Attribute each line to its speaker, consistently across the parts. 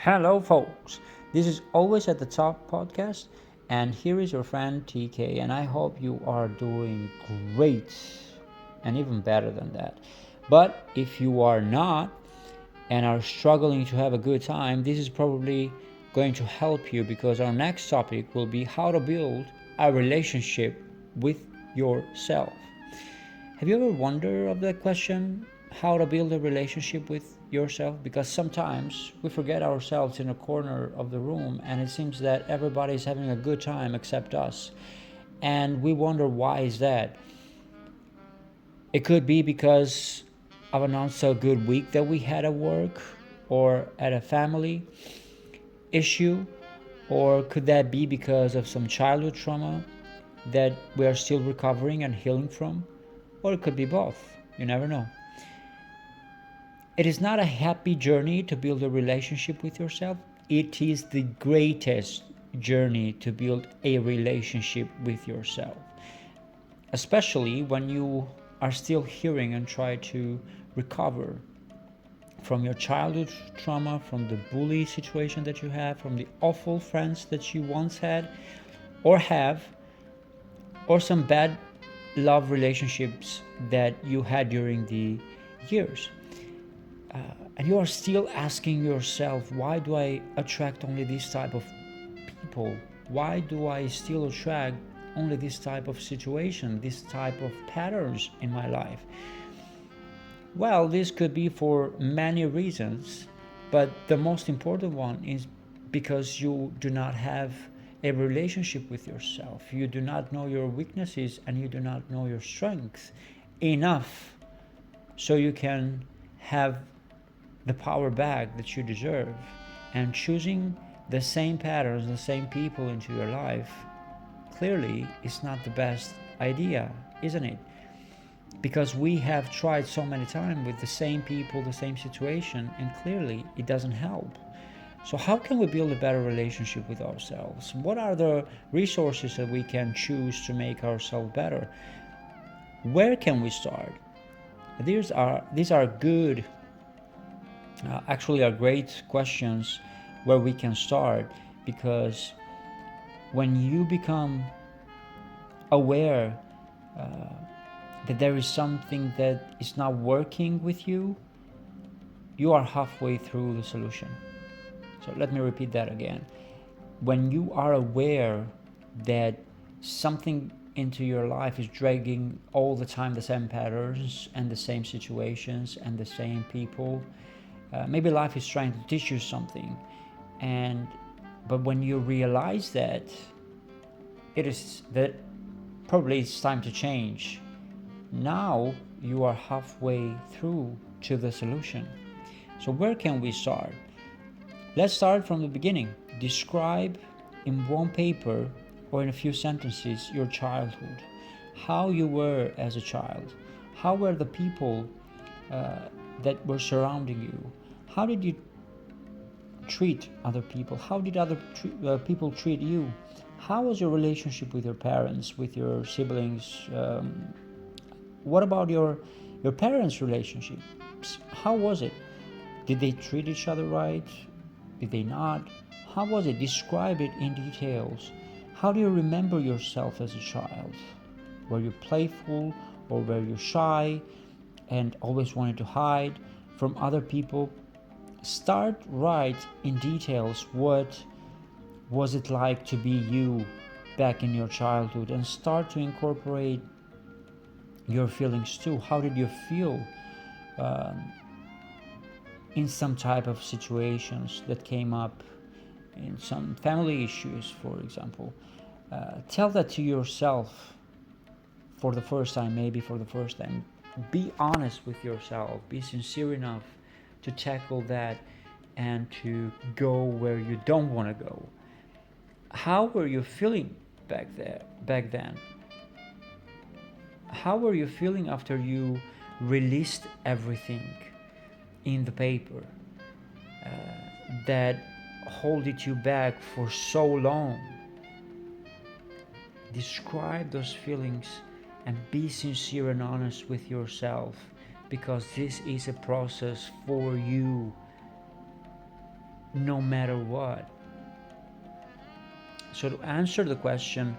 Speaker 1: Hello, folks. This is Always at the Top podcast, and here is your friend TK. And I hope you are doing great and even better than that. But if you are not and are struggling to have a good time, this is probably going to help you because our next topic will be how to build a relationship with yourself. Have you ever wondered of that question? How to build a relationship with yourself? Because sometimes we forget ourselves in a corner of the room and it seems that everybody is having a good time except us. And we wonder why is that? It could be because of a not so good week that we had at work or at a family issue, or could that be because of some childhood trauma that we are still recovering and healing from? Or it could be both. You never know. It is not a happy journey to build a relationship with yourself. It is the greatest journey to build a relationship with yourself, especially when you are still healing and try to recover from your childhood trauma, from the bully situation that you have, from the awful friends that you once had or have, or some bad love relationships that you had during the years. And you are still asking yourself, why do I attract only this type of people? Why do I still attract only this type of situation, this type of patterns in my life? Well, this could be for many reasons, but the most important one is because you do not have a relationship with yourself. You do not know your weaknesses and you do not know your strengths enough so you can have the power back that you deserve. And choosing the same patterns, the same people into your life clearly is not the best idea, isn't it? Because we have tried so many times with the same people, the same situation, and clearly it doesn't help. So, how can we build a better relationship with ourselves? What are the resources that we can choose to make ourselves better? Where can we start? These are good, actually, are great questions where we can start, because when you become aware that there is something that is not working with you, you are halfway through the solution. So let me repeat that again. When you are aware that something into your life is dragging all the time the same patterns and the same situations and the same people, maybe life is trying to teach you something, and but when you realize that it is that probably it's time to change, now you are halfway through to the solution. So where can we start? Let's start from the beginning. Describe in one paper or in a few sentences your childhood, how you were as a child, how were the people that were surrounding you, how did you treat other people, how did other people treat you, how was your relationship with your parents, with your siblings, what about your parents' relationships? How was it? Did they treat each other right? Did they not? How was it? Describe it in details. How do you remember yourself as a child? Were you playful or were you shy and always wanted to hide from other people? Start right in details. What was it like to be you back in your childhood, and start to incorporate your feelings too. How did you feel um, in some type of situations that came up in some family issues, for example? Tell that to yourself for the first time, maybe for the first time. Be honest with yourself. Be sincere enough to tackle that and to go where you don't want to go. How were you feeling back then? How were you feeling after you released everything in the paper uh, that holded you back for so long? Describe those feelings and be sincere and honest with yourself, because this is a process for you. no matter what. So to answer the question,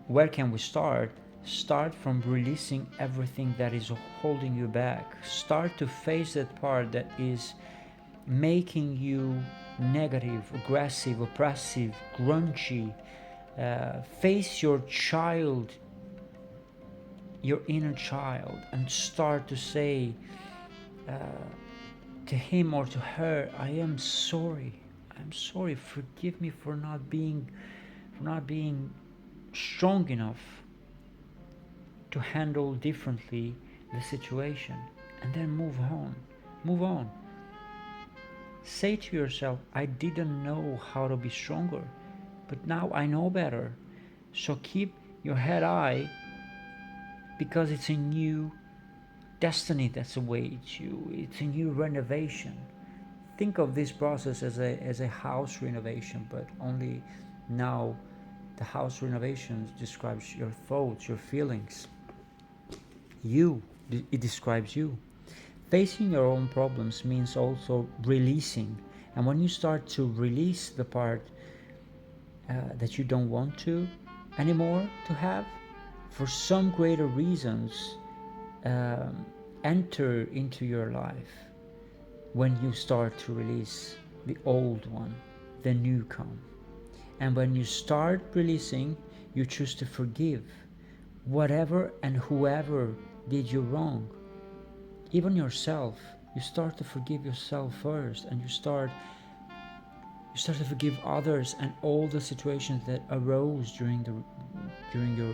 Speaker 1: where can we start? Start from releasing everything that is holding you back. Start to face that part that is making you negative, aggressive, oppressive, grungy. Face your child, your inner child, and start to say to him or to her, I am sorry. I'm sorry. Forgive me for not being strong enough to handle differently the situation, and then move on. Move on. Say to yourself, I didn't know how to be stronger, but now I know better. So keep your head high, because it's a new destiny that's awaits you. It's a new renovation. Think of this process as a house renovation, but only now the house renovation describes your thoughts, your feelings. It describes you. Facing your own problems means also releasing. And when you start to release the part that you don't want to anymore to have, for some greater reasons, enter into your life. When you start to release the old one, the new come. And when you start releasing, you choose to forgive whatever and whoever did you wrong. Even yourself. You start to forgive yourself first, and you start to forgive others and all the situations that arose during your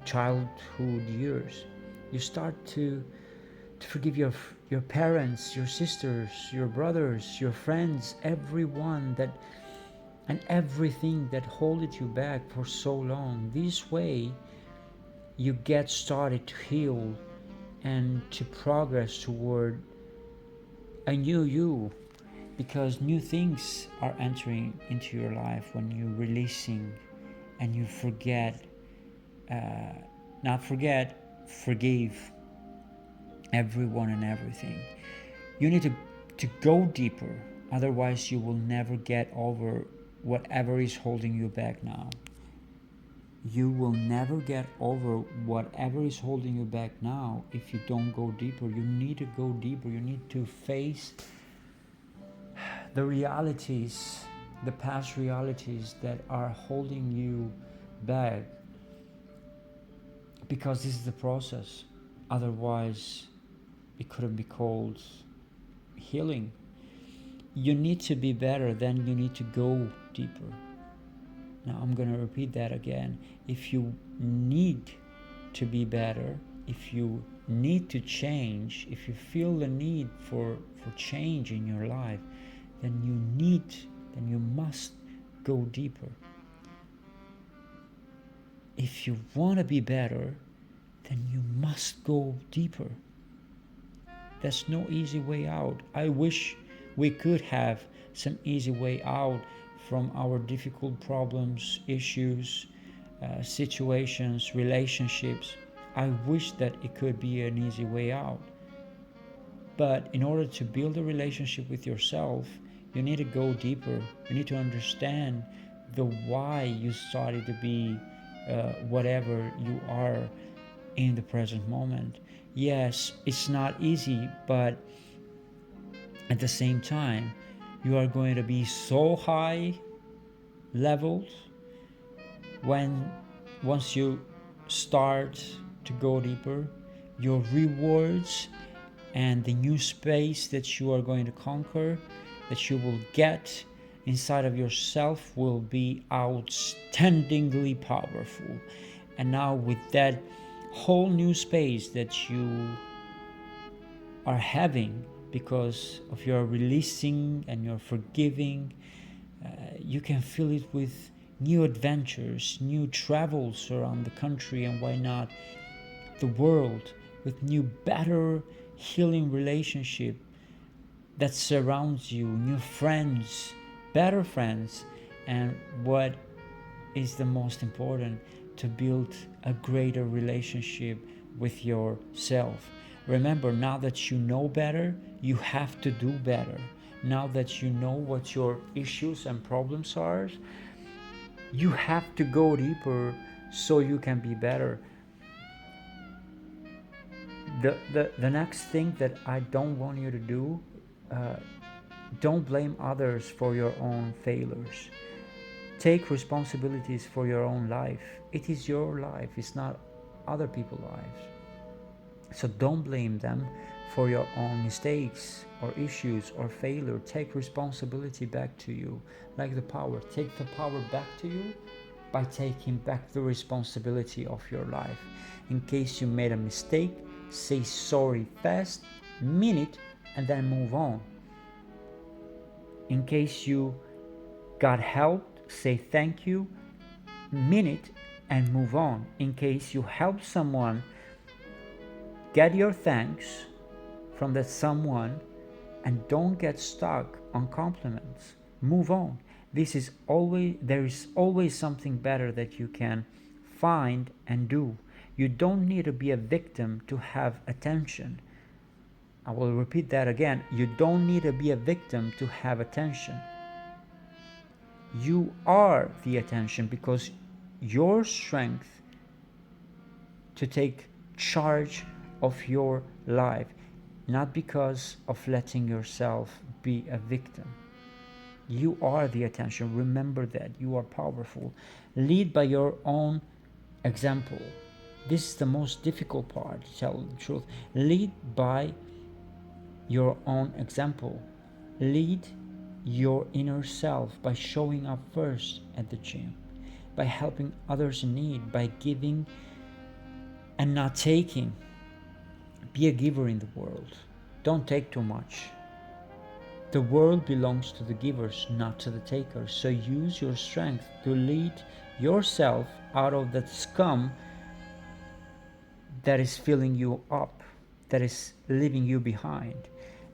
Speaker 1: childhood years. You start to forgive your parents, your sisters, your brothers, your friends, everyone that and everything that held you back for so long. This way you get started to heal and to progress toward a new you, because new things are entering into your life when you're releasing and you forgive everyone and everything. You need to go deeper, otherwise you will never get over whatever is holding you back now. You will never get over whatever is holding you back now if you don't go deeper. You need to go deeper. You need to face the realities, the past realities that are holding you back, because this is the process. Otherwise, it couldn't be called healing. You need to be better, then you need to go deeper. Now I'm going to repeat that again. If you need to be better, if you need to change, if you feel the need for change in your life, then you must go deeper. If you want to be better, then you must go deeper. There's no easy way out. I wish we could have some easy way out from our difficult problems, issues, situations, relationships. I wish that it could be an easy way out. But in order to build a relationship with yourself, you need to go deeper. You need to understand the why you started to be whatever you are in the present moment. Yes, it's not easy, but at the same time, you are going to be so high leveled once you start to go deeper. Your rewards and the new space that you are going to conquer, that you will get inside of yourself, will be outstandingly powerful. And now with that whole new space that you are having because of your releasing and your forgiving, you can fill it with new adventures, new travels around the country, and why not the world, with new, better healing relationship that surrounds you, new friends, better friends, and what is the most important, to build a greater relationship with yourself. Remember, now that you know better, you have to do better. now that you know what your issues and problems are, you have to go deeper so you can be better. The next thing that I don't want you to do, uh, don't blame others for your own failures. Take responsibilities for your own life. It is your life, it's not other people's lives. So don't blame them for your own mistakes or issues or failure. Take responsibility back to you. Like the power, take the power back to you by taking back the responsibility of your life. In case you made a mistake, say sorry fast, mean it, and then move on. In case you got help, say thank you, mean it, and move on. In case you help someone, get your thanks from that someone and don't get stuck on compliments. Move on. There is always something better that you can find and do. You don't need to be a victim to have attention. I will repeat that again. You don't need to be a victim to have attention. You are the attention because your strength to take charge of your life, not because of letting yourself be a victim. You are the attention. Remember that. You are powerful. Lead by your own example. This is the most difficult part, to tell the truth. Lead by your own example. Lead your inner self by showing up first at the gym, by helping others in need, by giving and not taking. Be a giver in the world. Don't take too much. The world belongs to the givers, not to the takers. So use your strength to lead yourself out of that scum that is filling you up, that is leaving you behind.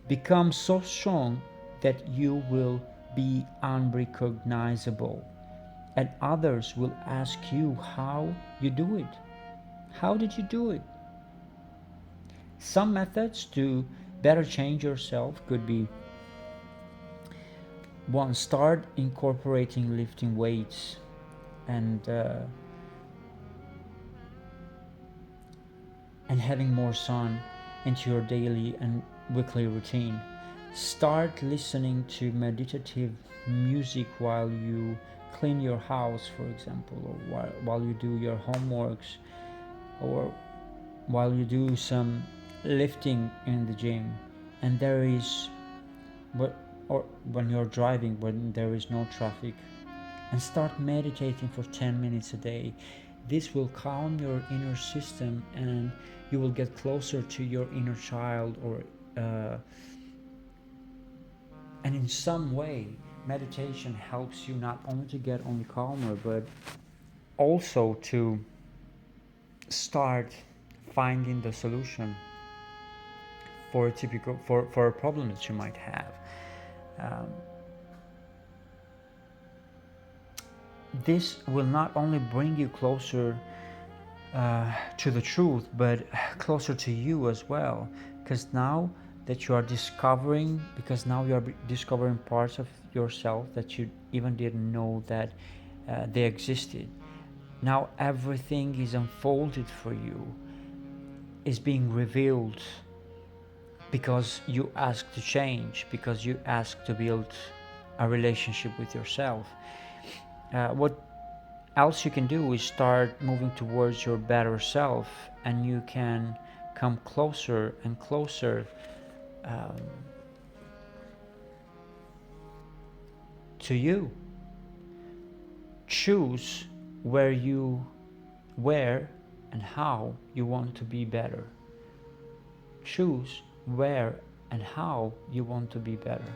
Speaker 1: Become so strong that you will be unrecognizable, and others will ask you how you do it. How did you do it? Some methods to better change yourself could be: one, start incorporating lifting weights and having more sun into your daily and weekly routine. Start listening to meditative music while you clean your house, for example, or while you do your homeworks, or while you do some lifting in the gym. And there is, or when you're driving, when there is no traffic, and start meditating for 10 minutes a day. This will calm your inner system and you will get closer to your inner child, or and in some way meditation helps you not only to get only calmer, but also to start finding the solution for a problem that you might have. This will not only bring you closer to the truth, but closer to you as well, because now that you are discovering, parts of yourself that you even didn't know that they existed. Now everything is unfolded for you, is being revealed, because you ask to change, because you ask to build a relationship with yourself. What else you can do is start moving towards your better self, and you can come closer and closer to you. Choose where and how you want to be better. Choose where and how you want to be better.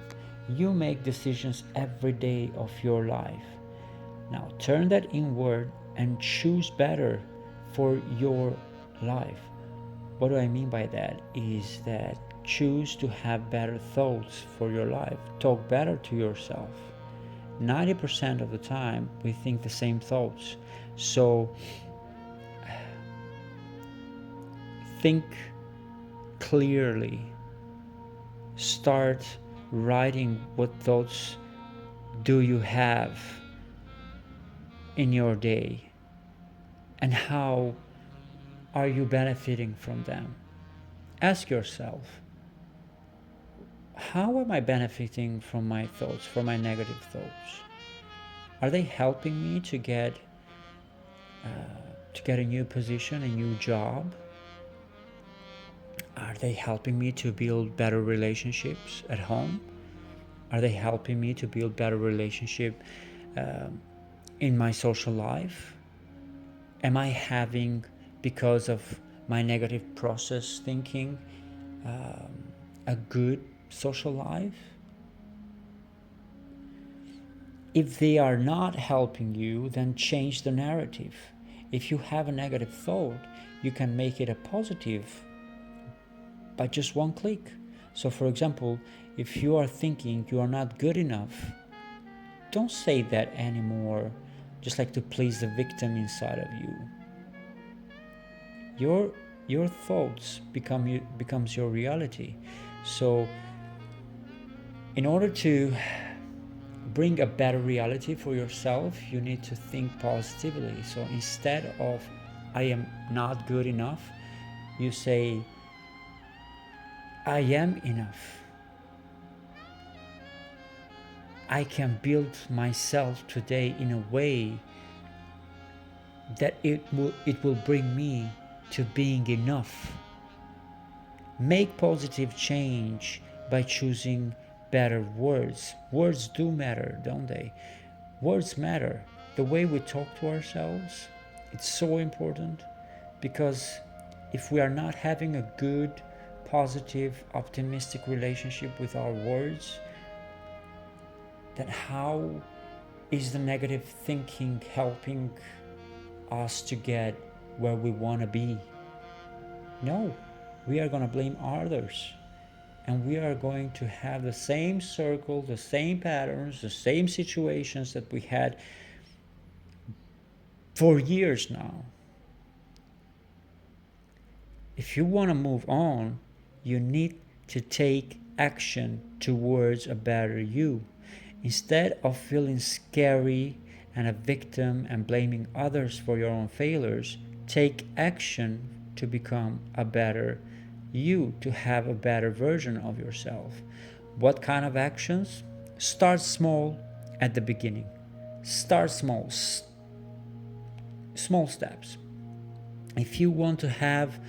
Speaker 1: You make decisions every day of your life. Now turn that inward and choose better for your life. What do I mean by that? Is that choose to have better thoughts for your life. Talk better to yourself. 90% of the time we think the same thoughts. So think clearly. Start writing what thoughts do you have in your day and how are you benefiting from them. Ask yourself, how am I benefiting from my thoughts, from my negative thoughts? Are they helping me to get a new position, a new job? Are they helping me to build better relationships at home? Are they helping me to build better relationship in my social life? Am I having, because of my negative process thinking, a good social life? If they are not helping you, then change the narrative. If you have a negative thought, you can make it a positive by just one click. So for example, if you are thinking you are not good enough, don't say that anymore, just like to please the victim inside of you. Your thoughts becomes your reality. So in order to bring a better reality for yourself, you need to think positively. So instead of I am not good enough, you say I am enough. I can build myself today in a way that it will bring me to being enough. Make positive change by choosing better words. Words do matter, don't they? Words matter. The way we talk to ourselves, it's so important, because if we are not having a good, positive, optimistic relationship with our words, then how is the negative thinking helping us to get where we want to be? No, we are going to blame others, and we are going to have the same circle, the same patterns, the same situations that we had for years now. If you want to move on, you need to take action towards a better you. Instead of feeling scary and a victim and blaming others for your own failures, take action to become a better you, to have a better version of yourself. What kind of actions? Start small at the beginning. Start small. Small steps. If you want to have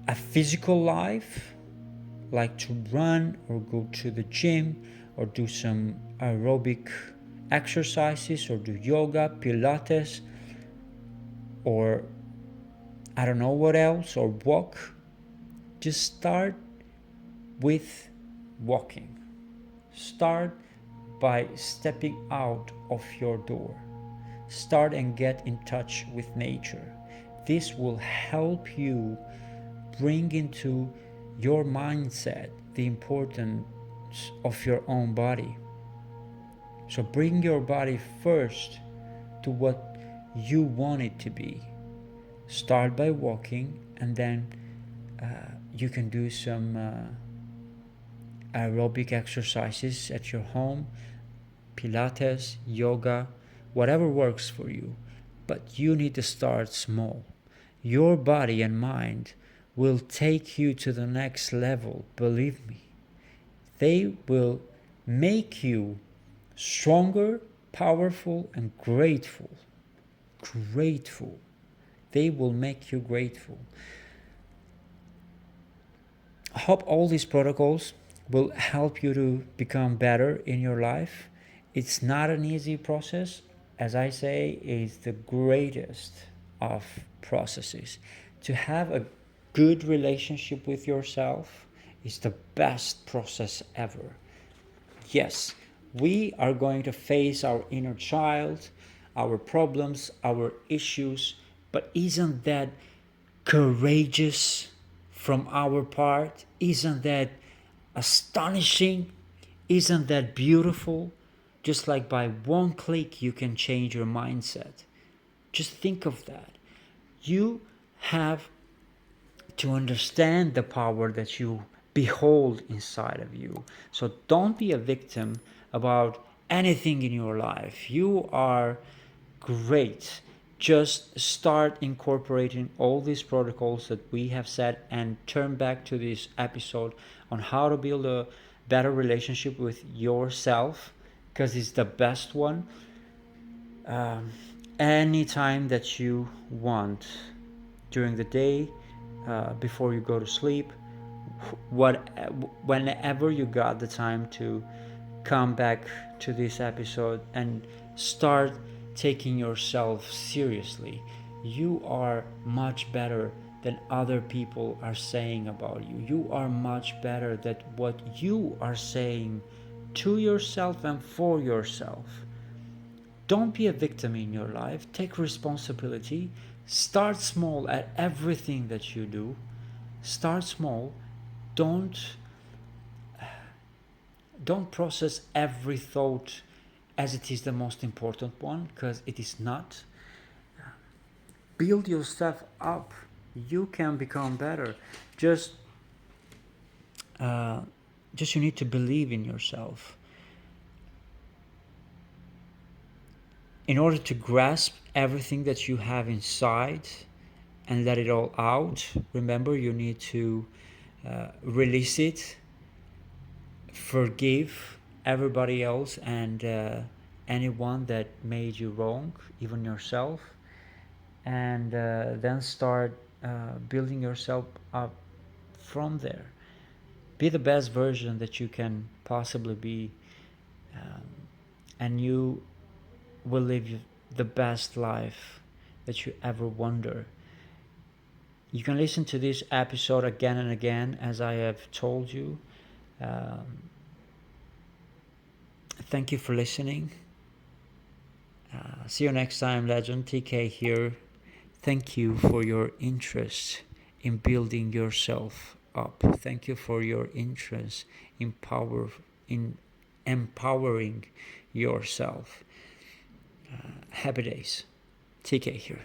Speaker 1: a physical life, like to run or go to the gym or do some aerobic exercises or do yoga, Pilates, or I don't know what else, or walk, just start with walking. Start by stepping out of your door. Start and get in touch with nature. This will help you bring into your mindset the importance of your own body. So bring your body first to what you want it to be. Start by walking, and then you can do some aerobic exercises at your home, Pilates, yoga, whatever works for you. But you need to start small. Your body and mind will take you to the next level, believe me. They will make you stronger, powerful, and grateful. Grateful. They will make you grateful. I hope all these protocols will help you to become better in your life. It's not an easy process. As I say, it's the greatest of processes. To have a good relationship with yourself is the best process ever. Yes, we are going to face our inner child, our problems, our issues, but isn't that courageous from our part? Isn't that astonishing? Isn't that beautiful? Just like by one click you can change your mindset. Just think of that. You have to understand the power that you behold inside of you. So don't be a victim about anything in your life. You are great. Just start incorporating all these protocols that we have said and turn back to this episode on how to build a better relationship with yourself, because it's the best one. Anytime that you want, during the day, before you go to sleep, whenever you got the time to come back to this episode and start taking yourself seriously. You are much better than other people are saying about you. You are much better than what you are saying to yourself and for yourself. Don't be a victim in your life. Take responsibility. Start small at everything that you do. Start small. Don't process every thought as it is the most important one, because it is not. Build yourself up. You can become better. Just you need to believe in yourself. In order to grasp everything that you have inside and let it all out, remember, you need to release it, forgive everybody else and anyone that made you wrong, even yourself, and then start building yourself up from there. Be the best version that you can possibly be, and you will live the best life that you ever wonder. You can listen to this episode again and again, as I have told you. Thank you for listening. See you next time, legend. TK here. Thank you for your interest in building yourself up. Thank you for your interest in empowering yourself. Happy days. TK here.